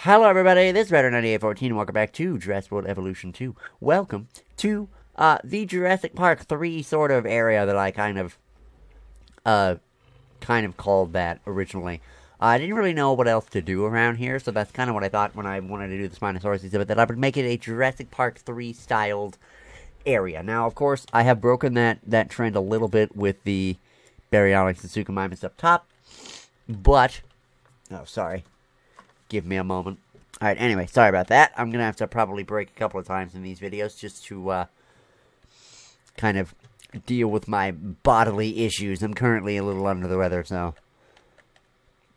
Hello everybody, this is Redder9814 and welcome back to Jurassic World Evolution 2. Welcome to the Jurassic Park 3 sort of area that I kind of called that originally. I didn't really know what else to do around here, so that's kind of what I thought when I wanted to do the Spinosaurus exhibit, that I would make it a Jurassic Park 3 styled area. Now, of course, I have broken that trend a little bit with the Baryonyx and Suchomimus up top, but, oh, sorry. Give me a moment. Alright, anyway, sorry about that. I'm going to have to probably break a couple of times in these videos just to kind of deal with my bodily issues. I'm currently a little under the weather, so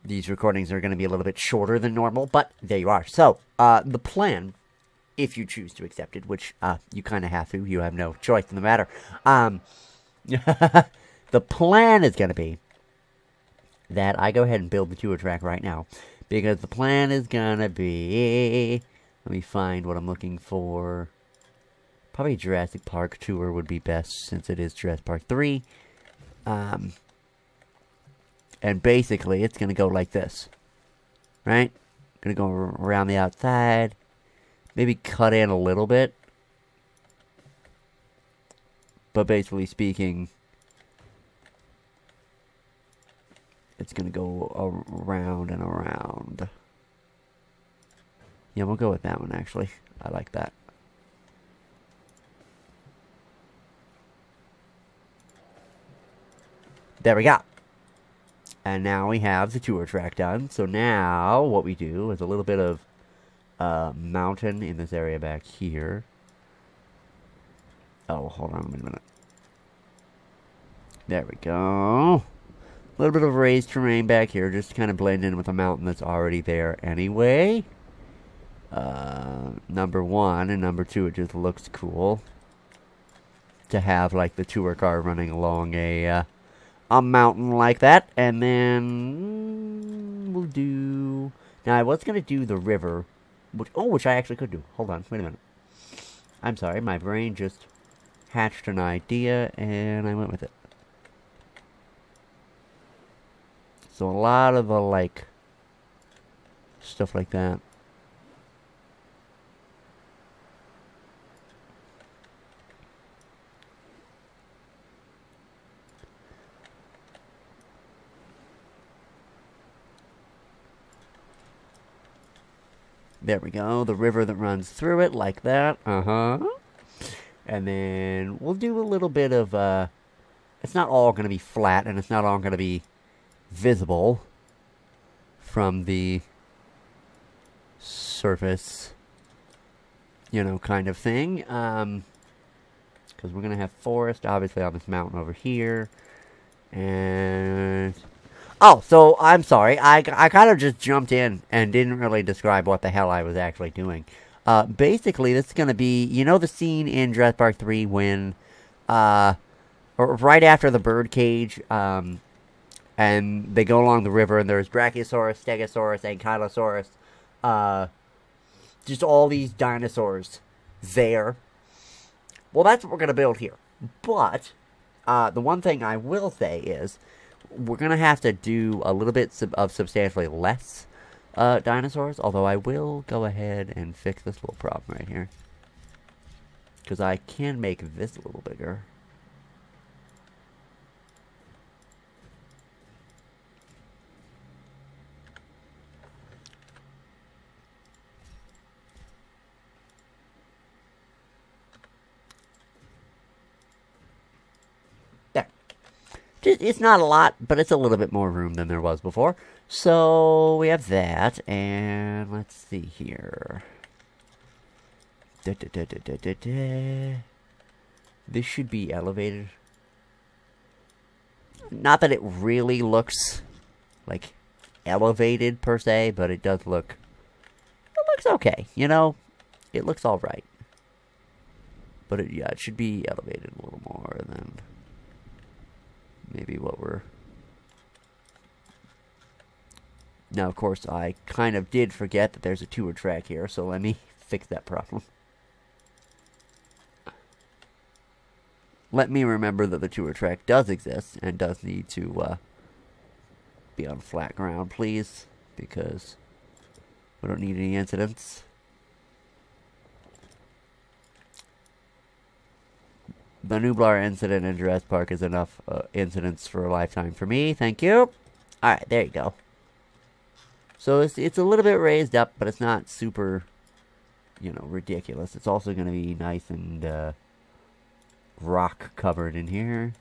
these recordings are going to be a little bit shorter than normal, but there you are. So, the plan, if you choose to accept it, which you kind of have to, you have no choice in the matter, the plan is going to be that I go ahead and build the tour track right now. Because the plan is gonna be... Let me find what I'm looking for. Probably Jurassic Park tour would be best, since it is Jurassic Park 3. And basically, it's gonna go like this. Right? Gonna go around the outside. Maybe cut in a little bit. But basically speaking... it's going to go around and around. Yeah, we'll go with that one, actually. I like that. There we go. And now we have the tour track done. So now, what we do is a little bit of mountain in this area back here. Oh, hold on a minute. There we go. A little bit of raised terrain back here, just to kind of blend in with the mountain that's already there anyway. Number one, and number two, it just looks cool to have, like, the tour car running along a mountain like that. And then we'll do... Now, I was going to do the river, which I actually could do. Hold on, wait a minute. I'm sorry, my brain just hatched an idea, and I went with it. So a lot of the, like, stuff like that. There we go. The river that runs through it, like that. And then we'll do a little bit of, it's not all going to be flat, and it's not all going to be visible from the surface, you know, kind of thing, because we're going to have forest, obviously, on this mountain over here, and, oh, so, I'm sorry, I kind of just jumped in and didn't really describe what the hell I was actually doing. Basically, this is going to be, you know the scene in Jurassic Park 3 when, or right after the birdcage, and they go along the river, and there's Brachiosaurus, Stegosaurus, Ankylosaurus, just all these dinosaurs there. Well, that's what we're going to build here. But, the one thing I will say is, we're going to have to do a little bit of substantially less dinosaurs, although I will go ahead and fix this little problem right here. Because I can make this a little bigger. It's not a lot, but it's a little bit more room than there was before. So, we have that, and let's see here. This should be elevated. Not that it really looks, like, elevated per se, but it does look... It looks okay, you know? It looks alright. But, yeah, it should be elevated a little more than... maybe what we're... Now, of course, I kind of did forget that there's a tour track here, so let me fix that problem. Let me remember that the tour track does exist, and does need to be on flat ground, please, because We don't need any incidents. The Nublar incident in Jurassic Park is enough incidents for a lifetime for me. Thank you. Alright, there you go. So it's a little bit raised up, but it's not super, you know, ridiculous. It's also going to be nice and rock covered in here.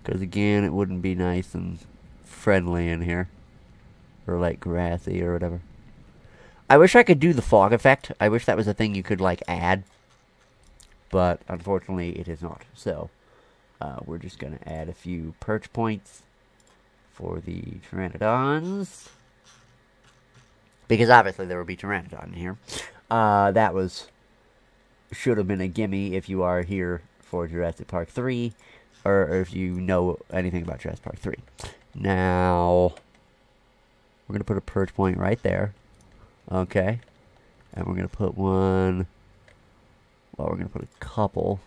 Because again, it wouldn't be nice and friendly in here. Or like grassy or whatever. I wish I could do the fog effect. I wish that was a thing you could like add. But unfortunately it is not. So we're just going to add a few perch points for the Pteranodons. Because obviously there will be Pteranodon in here. That should have been a gimme if you are here for Jurassic Park 3. Or if you know anything about Jurassic Park 3. Now, we're going to put a perch point right there. Okay. And we're going to put one... Well, we're going to put a couple.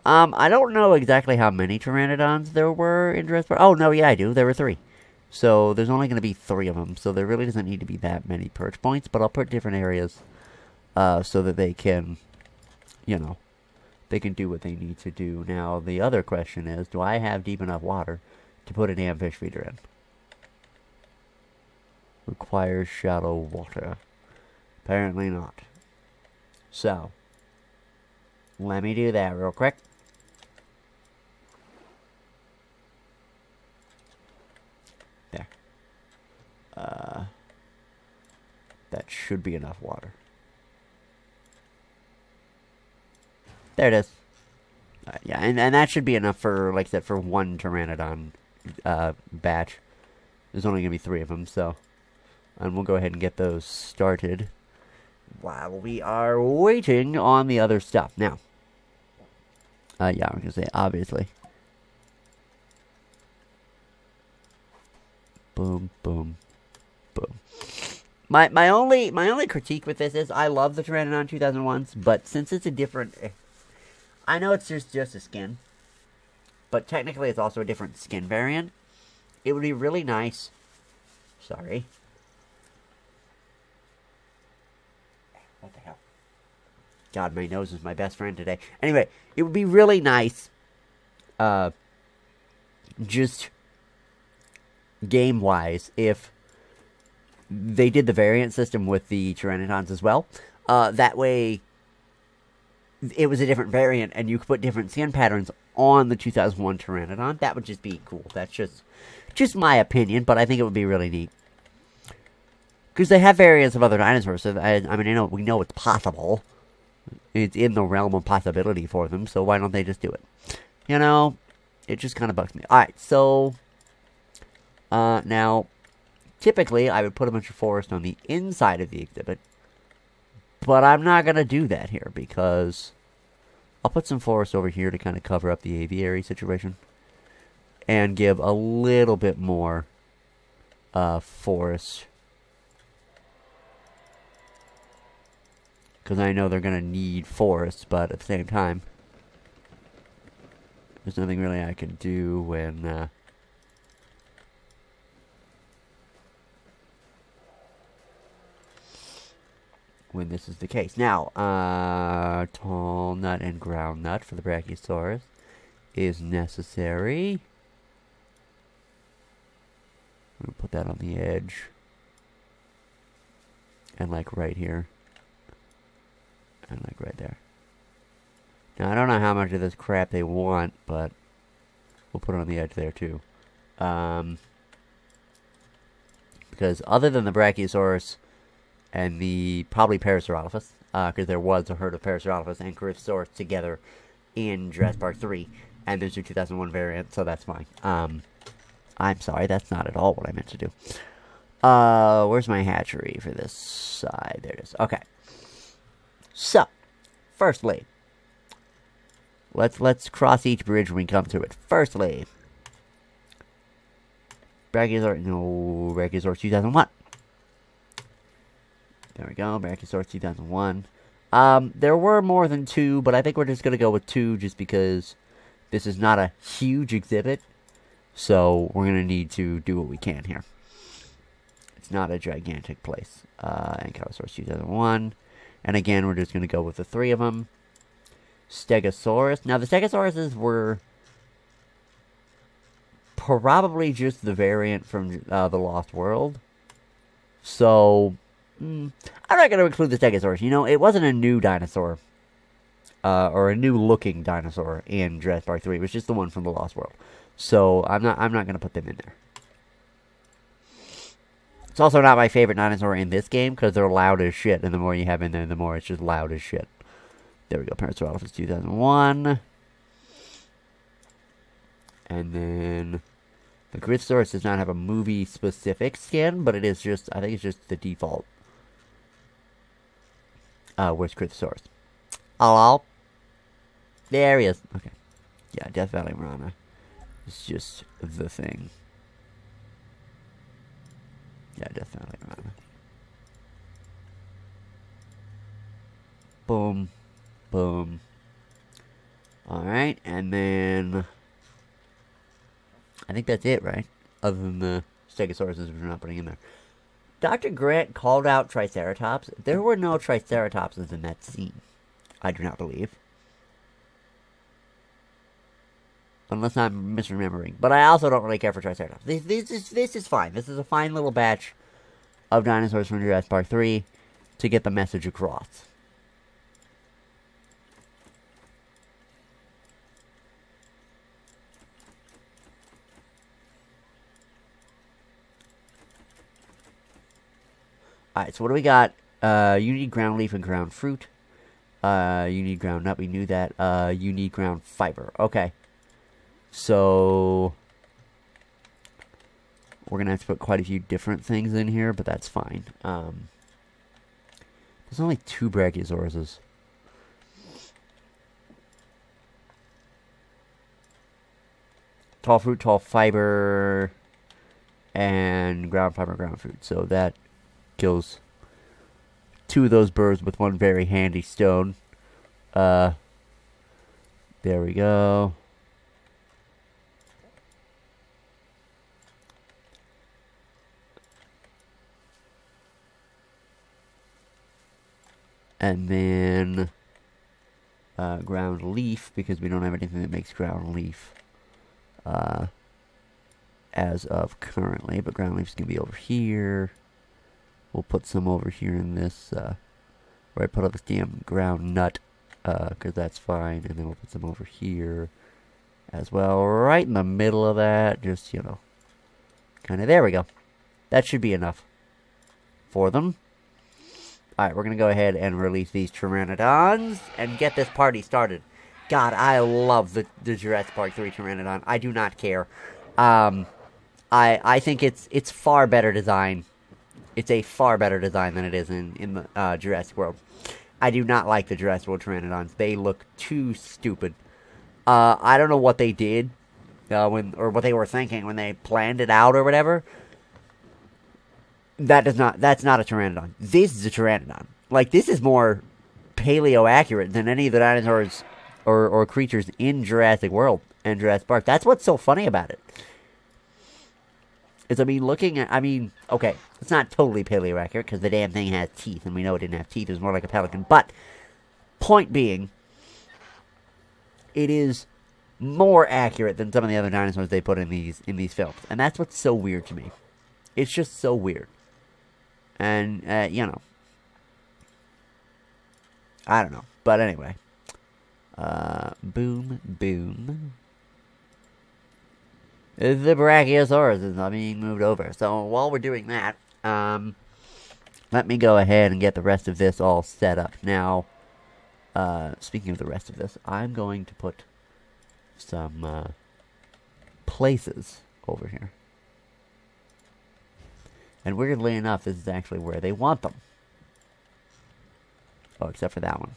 I don't know exactly how many Pteranodons there were in Jurassic Park. Oh, no, yeah, I do. There were 3. So, there's only going to be 3 of them. So, there really doesn't need to be that many perch points. But I'll put different areas so that they can, you know, they can do what they need to do. Now, the other question is, do I have deep enough water to put a damn fish feeder in? Requires shallow water. Apparently not. So, let me do that real quick. There. That should be enough water. There it is. Yeah, and that should be enough for, like I said, for one Pteranodon batch. There's only going to be 3 of them, so... And we'll go ahead and get those started while we are waiting on the other stuff. Now, yeah, I'm going to say, obviously. Boom, boom, boom. My only critique with this is I love the Pteranodon 2001s, but since it's a different... I know it's just a skin, but technically it's also a different skin variant. It would be really nice. Sorry. What the hell? God, my nose is my best friend today. Anyway, it would be really nice, just game-wise, if they did the variant system with the Pteranodons as well. That way... it was a different variant, and you could put different skin patterns on the 2001 Pteranodon. That would just be cool. That's just my opinion, but I think it would be really neat. Because they have variants of other dinosaurs, so I mean, we know it's possible. It's in the realm of possibility for them, so why don't they just do it? You know, it just kind of bugs me. Alright, so... now, typically, I would put a bunch of forest on the inside of the exhibit. But I'm not going to do that here, because I'll put some forest over here to kind of cover up the aviary situation. And give a little bit more forest. Because I know they're going to need forest, but at the same time, there's nothing really I can do when... when this is the case. Now, tall nut and ground nut for the Brachiosaurus is necessary. I'm going to put that on the edge. And like right here. And like right there. Now, I don't know how much of this crap they want, but we'll put it on the edge there too. Because other than the Brachiosaurus and the probably Parasaurolophus, because there was a herd of Parasaurolophus and Coryphosaurus together in Jurassic Park 3, and there's your 2001 variant, so that's fine. I'm sorry, that's not at all what I meant to do. Where's my hatchery for this side? There it is. Okay. So, firstly, let's cross each bridge when we come to it. Firstly, Brachiosaurus 2001. There we go, Brachiosaurus 2001. There were more than 2, but I think we're just going to go with 2 just because This is not a huge exhibit, so we're going to need to do what we can here. It's not a gigantic place. Ankylosaurus 2001. And again, we're just going to go with the 3 of them. Stegosaurus. Now, the Stegosauruses were probably just the variant from the Lost World. So, I'm not going to include the Stegosaurus. You know, it wasn't a new dinosaur. Or a new-looking dinosaur in Jurassic Park 3. It was just the one from the Lost World. So, I'm not going to put them in there. It's also not my favorite dinosaur in this game, because they're loud as shit, and the more you have in there, the more it's just loud as shit. There we go, Parasaurolophus 2001. And then, the Gryptosaurus does not have a movie-specific skin, but it is just, I think it's just the default. Where's Gryptosaurus? Hello? There he is. Okay. Yeah, Death Valley Rana is just the thing. Yeah, Death Valley Rana. Boom. Boom. Alright, and then I think that's it, right? Other than the Stegosauruses we're not putting in there. Dr. Grant called out Triceratops. There were no Triceratopses in that scene. I do not believe. Unless I'm misremembering. But I also don't really care for Triceratops. This is fine. This is a fine little batch of dinosaurs from Jurassic Park 3 to get the message across. Alright, so what do we got? You need ground leaf and ground fruit. You need ground nut. We knew that. You need ground fiber. Okay. So we're gonna have to put quite a few different things in here, but that's fine. There's only 2 Brachiosauruses. Tall fruit, tall fiber, and ground fiber, ground fruit. So that kills 2 of those birds with 1 very handy stone. There we go. And then ground leaf, because we don't have anything that makes ground leaf as of currently. But ground leaf's going to be over here. We'll put some over here in this, where I put all this damn ground nut, because that's fine. And then we'll put some over here as well, right in the middle of that. Just, you know, kind of, there we go. That should be enough for them. Alright, we're going to go ahead and release these Pteranodons and get this party started. God, I love the Jurassic Park 3 Pteranodon. I do not care. I think it's far better design. It's a far better design than it is in the Jurassic World. I do not like the Jurassic World Pteranodons. They look too stupid. I don't know what they did, or what they were thinking when they planned it out or whatever. That's not a Pteranodon. This is a Pteranodon. Like, this is more paleo accurate than any of the dinosaurs or creatures in Jurassic World and Jurassic Park. That's what's so funny about it. Is, okay, it's not totally paleo accurate because the damn thing has teeth, and we know it didn't have teeth. It was more like a pelican. But, point being, it is more accurate than some of the other dinosaurs they put in these films. And that's what's so weird to me. It's just so weird. And, you know. I don't know. But anyway. Boom, boom. The Brachiosaurus is being moved over. So, while we're doing that, let me go ahead and get the rest of this all set up. Now, speaking of the rest of this, I'm going to put some, places over here. And weirdly enough, this is actually where they want them. Oh, except for that one.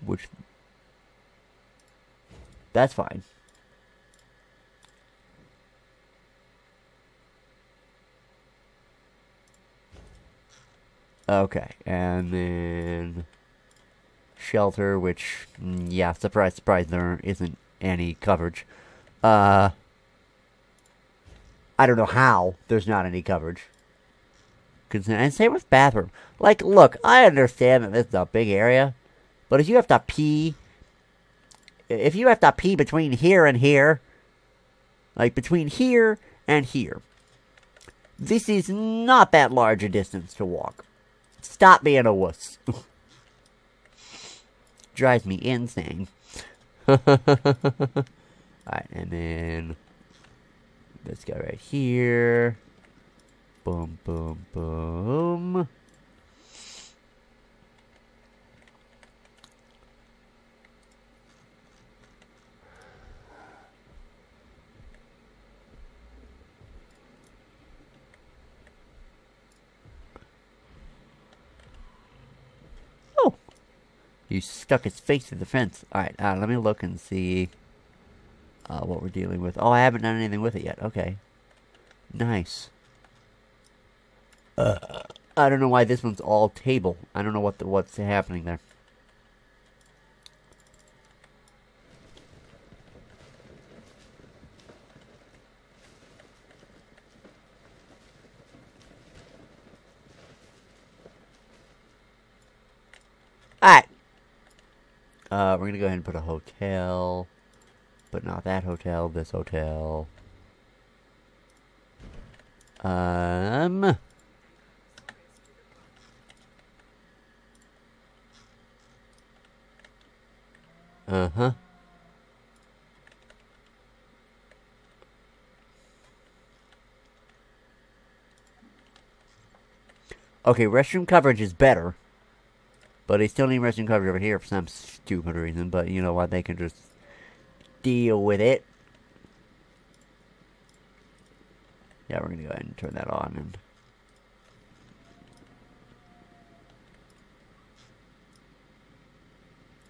Which... that's fine. Okay, and then... shelter, which, yeah, surprise, surprise, there isn't any coverage. I don't know how there's not any coverage. And same with bathroom. Like, look, I understand that this is a big area, but if you have to pee between here and here, like between here and here, this is not that large a distance to walk. Stop being a wuss. Drives me insane. Alright, and then this guy right here. Boom, boom, boom. Oh! You stuck his face through the fence. Alright, let me look and see what we're dealing with. Oh, I haven't done anything with it yet. Okay. Nice. I don't know why this one's all table. I don't know what's happening there. Alright. We're gonna go ahead and put a hotel. But not that hotel, this hotel. Uh-huh. Okay, restroom coverage is better. But they still need restroom coverage over here for some stupid reason. But you know what, they can just deal with it. Yeah, we're gonna go ahead and turn that on and...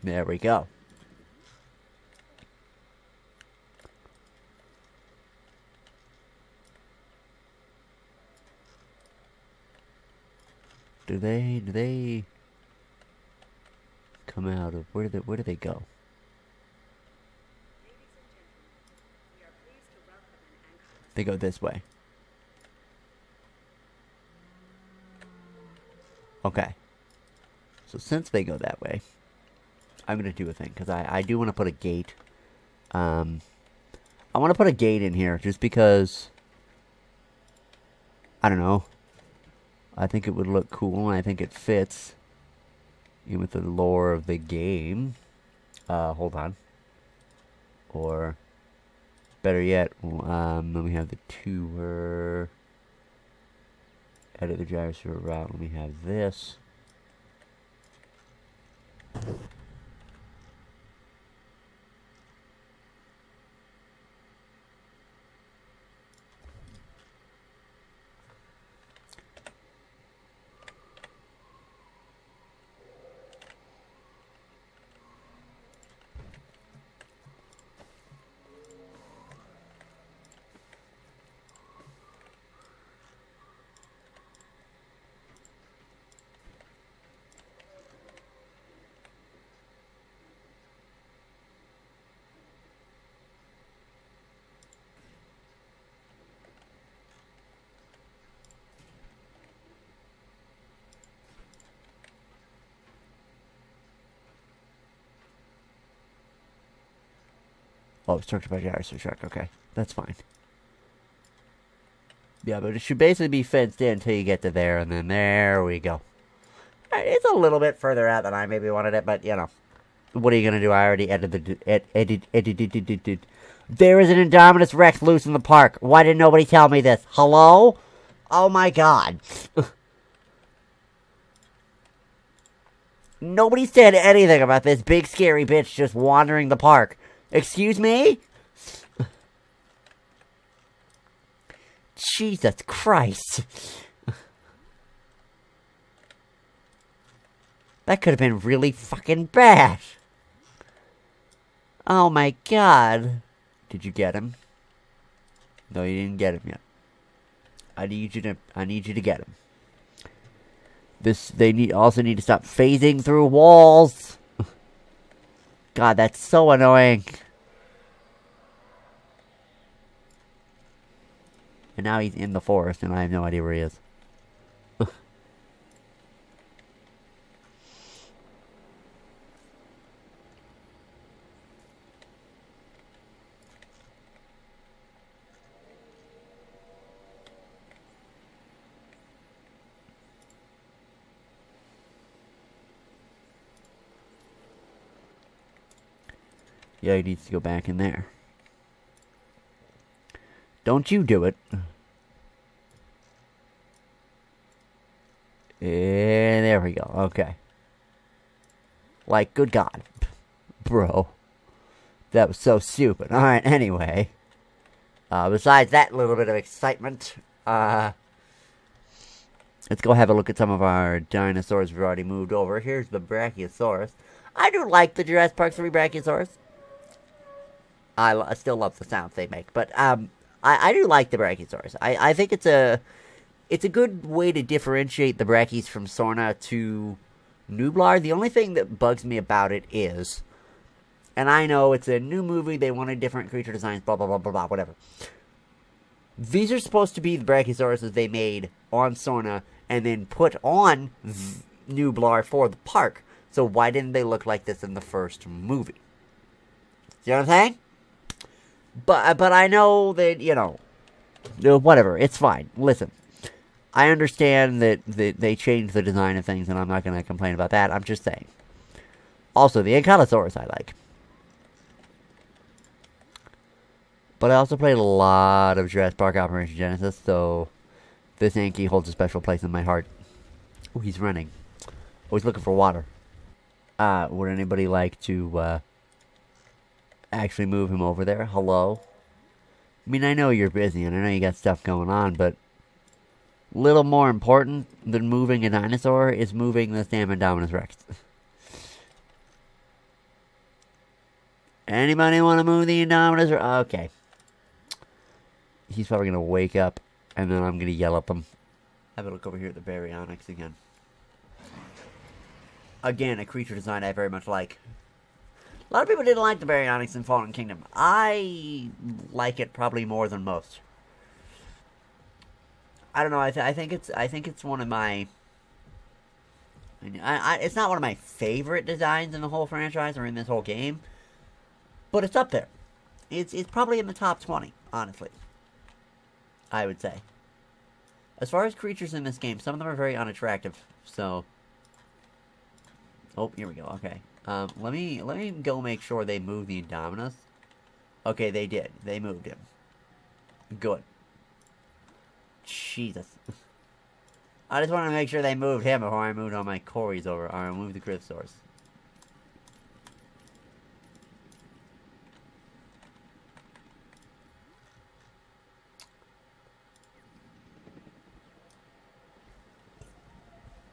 There we go. Do they come out of where do they go? They go this way. Okay. So since they go that way, I'm gonna do a thing because I do want to put a gate. I want to put a gate in here just because I don't know. I think it would look cool, and I think it fits in with the lore of the game. Hold on. Or, better yet, let me have the tour. Edit the driver server route. Let me have this. Oh, it's structured by Jurassic. Okay, that's fine. Yeah, but it should basically be fenced in until you get to there, and then there we go. It's a little bit further out than I maybe wanted it, but, you know. What are you gonna do? I already edited. There is an Indominus Rex loose in the park. Why didn't nobody tell me this? Hello? Oh my god. Nobody said anything about this big scary bitch just wandering the park. Excuse me? Jesus Christ. That could have been really fucking bad. Oh my god. Did you get him? No, you didn't get him yet. I need you to get him. They also need to stop phasing through walls. God, that's so annoying. And now he's in the forest, and I have no idea where he is. Yeah, he needs to go back in there. Don't you do it. And there we go. Okay. Like, good God. Bro. That was so stupid. Alright, anyway. Besides that little bit of excitement, let's go have a look at some of our dinosaurs we've already moved over. Here's the Brachiosaurus. I do like the Jurassic Park 3 Brachiosaurus. I still love the sounds they make, but I do like the Brachiosaurus. I think it's a good way to differentiate the Brachys from SORNA to Nublar. The only thing that bugs me about it is, and I know it's a new movie, they wanted different creature designs, blah blah blah blah blah, whatever. These are supposed to be the Brachiosauruses they made on SORNA and then put on Nublar for the park. So why didn't they look like this in the first movie? See what I'm saying? But I know that, you know, whatever, it's fine. Listen, I understand that they changed the design of things, and I'm not going to complain about that. I'm just saying. Also, the Ankylosaurus I like. But I also played a lot of Jurassic Park Operation Genesis, so this Anky holds a special place in my heart. Oh, he's running. Oh, he's looking for water. Would anybody like to, actually move him over there? Hello? I mean, I know you're busy, and I know you got stuff going on, but little more important than moving a dinosaur is moving this damn Indominus Rex. Anybody want to move the Indominus Rex? Okay. He's probably going to wake up, and then I'm going to yell at him. Have a look over here at the Baryonyx again. Again, a creature design I very much like. A lot of people didn't like the Baryonyx in Fallen Kingdom. I like it probably more than most. I don't know. I think it's one of my. It's not one of my favorite designs in the whole franchise or in this whole game, but it's up there. It's probably in the top 20, honestly. I would say. As far as creatures in this game, some of them are very unattractive. So. Oh, here we go. Okay. Let me go make sure they move the Indominus. Okay, they did. They moved him. Good. Jesus. I just want to make sure they moved him before I moved all my Corys over. Or I moved the Cryptosaurus.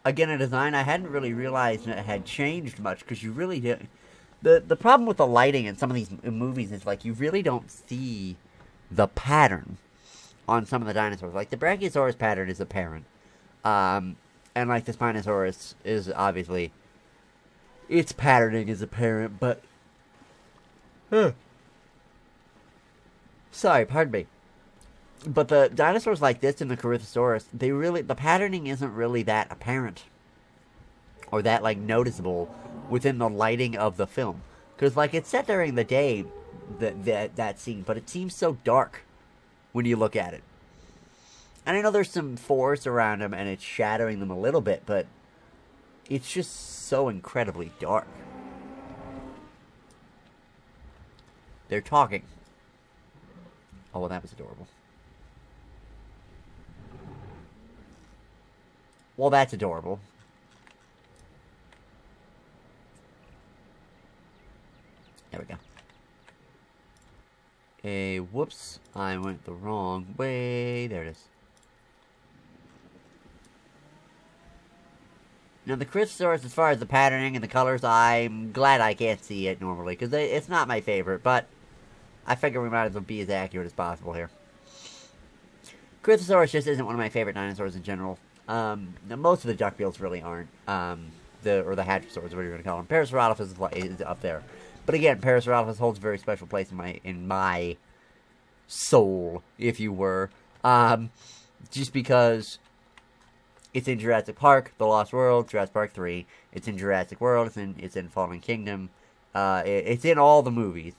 Again, a design I hadn't really realized it had changed much, because you really did. The problem with the lighting in some of these movies is, like, you really don't see the pattern on some of the dinosaurs. Like, the Brachiosaurus pattern is apparent. And, like, the Spinosaurus is obviously... its patterning is apparent, but... Sorry, pardon me. But the dinosaurs like this in the Corythosaurus, the patterning isn't really that apparent. Or that, like, noticeable within the lighting of the film. Because, like, it's set during the day, that scene, but it seems so dark when you look at it. And I know there's some forest around them, and it's shadowing them a little bit, but it's just so incredibly dark. They're talking. Oh, well, that was adorable. Well, that's adorable. There we go. Whoops. I went the wrong way. There it is. Now, the Cryptosaurus, as far as the patterning and the colors, I'm glad I can't see it normally, because it's not my favorite, but I figure we might as well be as accurate as possible here. Cryptosaurus just isn't one of my favorite dinosaurs in general. Most of the duckbills really aren't. Or the hadrosaurs, whatever you're going to call them. Parasaurolophus is up there. But again, Parasaurolophus holds a very special place in my soul, if you were. Just because it's in Jurassic Park, The Lost World, Jurassic Park 3. It's in Jurassic World. It's in Fallen Kingdom. It's in all the movies.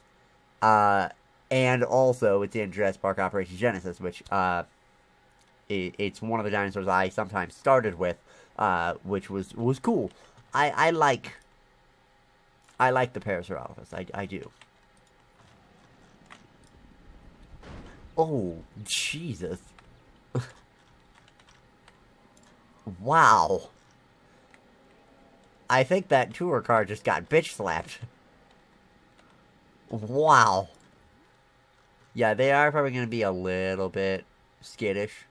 And also, it's in Jurassic Park Operation Genesis, which, it's one of the dinosaurs I sometimes started with, which was cool. I like the Parasaurolophus. I do. Oh, Jesus. Wow. I think that tour car just got bitch slapped. Wow. Yeah, they are probably going to be a little bit skittish.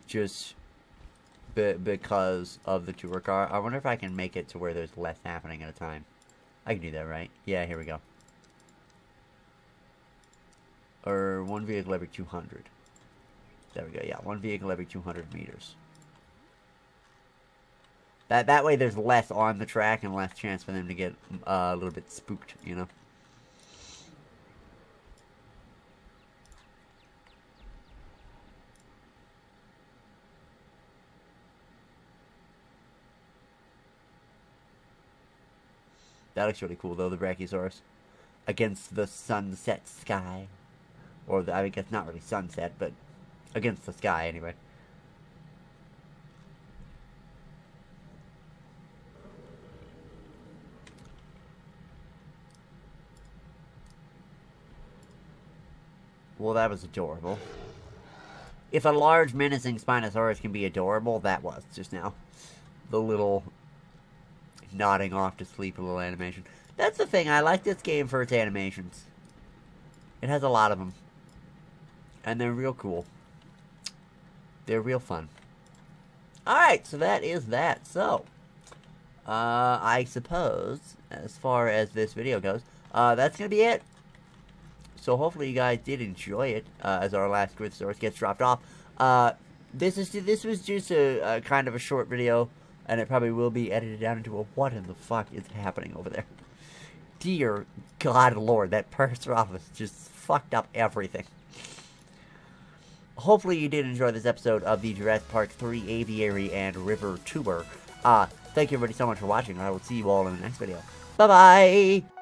Just because of the tour car. I wonder if I can make it to where there's less happening at a time. I can do that, right? Yeah, here we go. Or one vehicle every 200. There we go, yeah. One vehicle every 200 meters. That way there's less on the track and less chance for them to get a little bit spooked, you know? That looks really cool, though, the Brachiosaurus. Against the sunset sky. Or, I guess not really sunset, but against the sky, anyway. Well, that was adorable. If a large, menacing Spinosaurus can be adorable, that was just now. The little nodding off to sleep, a little animation. That's the thing, I like this game for its animations. It has a lot of them. And they're real cool. They're real fun. Alright, so that is that. So, I suppose, as far as this video goes, that's going to be it. So hopefully you guys did enjoy it, as our last Grithosaurus gets dropped off. This was just a kind of a short video, and it probably will be edited down into a what in the fuck is happening over there. Dear God Lord, that Parasaurolophus just fucked up everything. Hopefully you did enjoy this episode of the Jurassic Park 3 Aviary and River Tour. Thank you everybody so much for watching, and I will see you all in the next video. Bye-bye!